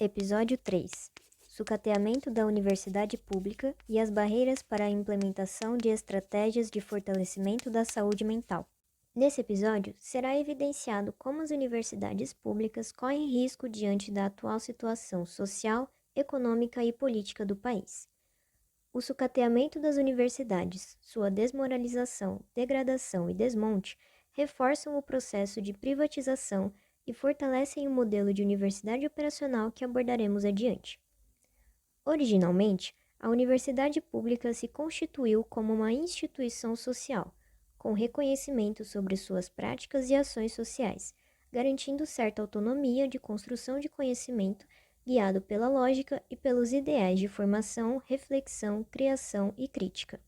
Episódio 3: Sucateamento da universidade pública e as barreiras para a implementação de estratégias de fortalecimento da saúde mental. Nesse episódio, será evidenciado como as universidades públicas correm risco diante da atual situação social, econômica e política do país. O sucateamento das universidades, sua desmoralização, degradação e desmonte reforçam o processo de privatização e fortalecem o modelo de universidade operacional que abordaremos adiante. Originalmente, a universidade pública se constituiu como uma instituição social, com reconhecimento sobre suas práticas e ações sociais, garantindo certa autonomia de construção de conhecimento guiado pela lógica e pelos ideais de formação, reflexão, criação e crítica.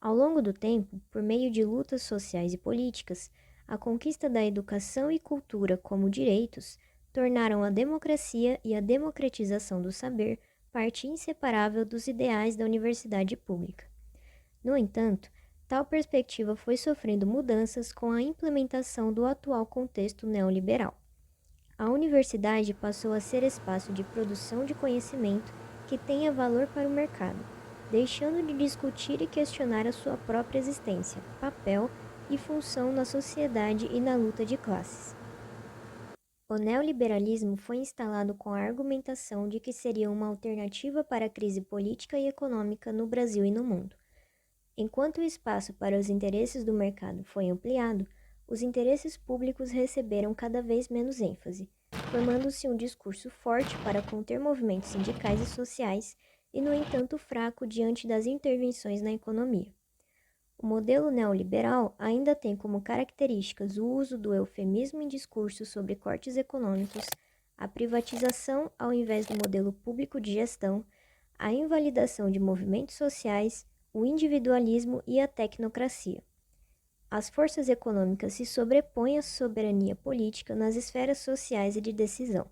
Ao longo do tempo, por meio de lutas sociais e políticas, a conquista da educação e cultura como direitos tornaram a democracia e a democratização do saber parte inseparável dos ideais da universidade pública. No entanto, tal perspectiva foi sofrendo mudanças com a implementação do atual contexto neoliberal. A universidade passou a ser espaço de produção de conhecimento que tenha valor para o mercado, deixando de discutir e questionar a sua própria existência, papel e função na sociedade e na luta de classes. O neoliberalismo foi instalado com a argumentação de que seria uma alternativa para a crise política e econômica no Brasil e no mundo. Enquanto o espaço para os interesses do mercado foi ampliado, os interesses públicos receberam cada vez menos ênfase, formando-se um discurso forte para conter movimentos sindicais e sociais e, no entanto, fraco diante das intervenções na economia. O modelo neoliberal ainda tem como características o uso do eufemismo em discursos sobre cortes econômicos, a privatização ao invés do modelo público de gestão, a invalidação de movimentos sociais, o individualismo e a tecnocracia. As forças econômicas se sobrepõem à soberania política nas esferas sociais e de decisão.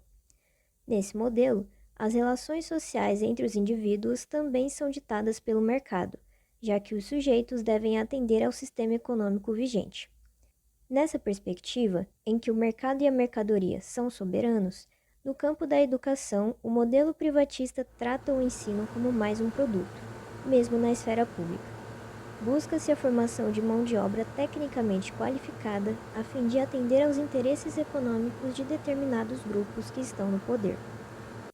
Nesse modelo, as relações sociais entre os indivíduos também são ditadas pelo mercado, já que os sujeitos devem atender ao sistema econômico vigente. Nessa perspectiva, em que o mercado e a mercadoria são soberanos, no campo da educação, o modelo privatista trata o ensino como mais um produto, mesmo na esfera pública. Busca-se a formação de mão de obra tecnicamente qualificada a fim de atender aos interesses econômicos de determinados grupos que estão no poder.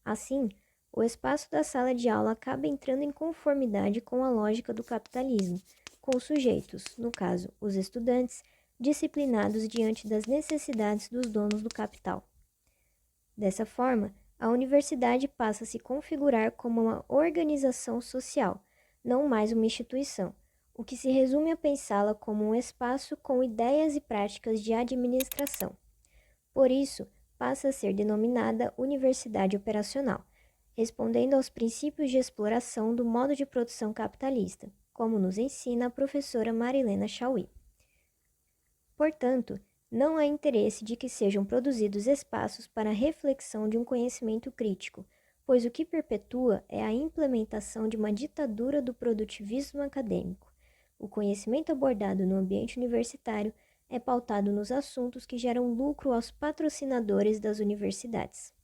Assim, o espaço da sala de aula acaba entrando em conformidade com a lógica do capitalismo, com os sujeitos, no caso, os estudantes, disciplinados diante das necessidades dos donos do capital. Dessa forma, a universidade passa a se configurar como uma organização social, não mais uma instituição, o que se resume a pensá-la como um espaço com ideias e práticas de administração. Por isso, passa a ser denominada universidade operacional, respondendo aos princípios de exploração do modo de produção capitalista, como nos ensina a professora Marilena Chauí. Portanto, não há interesse de que sejam produzidos espaços para a reflexão de um conhecimento crítico, pois o que perpetua é a implementação de uma ditadura do produtivismo acadêmico. O conhecimento abordado no ambiente universitário é pautado nos assuntos que geram lucro aos patrocinadores das universidades.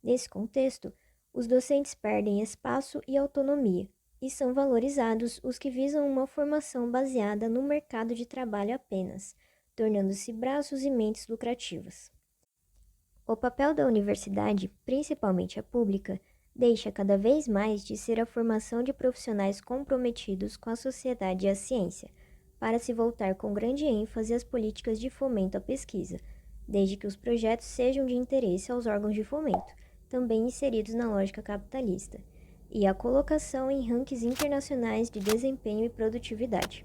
Nesse contexto, os docentes perdem espaço e autonomia, e são valorizados os que visam uma formação baseada no mercado de trabalho apenas, tornando-se braços e mentes lucrativas. O papel da universidade, principalmente a pública, deixa cada vez mais de ser a formação de profissionais comprometidos com a sociedade e a ciência, para se voltar com grande ênfase às políticas de fomento à pesquisa, desde que os projetos sejam de interesse aos órgãos de fomento, também inseridos na lógica capitalista, e a colocação em rankings internacionais de desempenho e produtividade.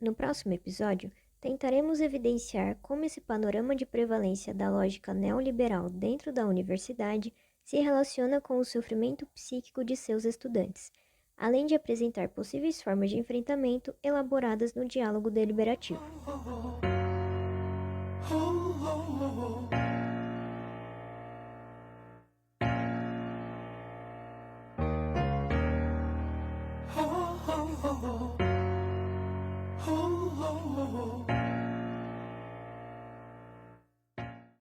No próximo episódio, tentaremos evidenciar como esse panorama de prevalência da lógica neoliberal dentro da universidade se relaciona com o sofrimento psíquico de seus estudantes, além de apresentar possíveis formas de enfrentamento elaboradas no diálogo deliberativo.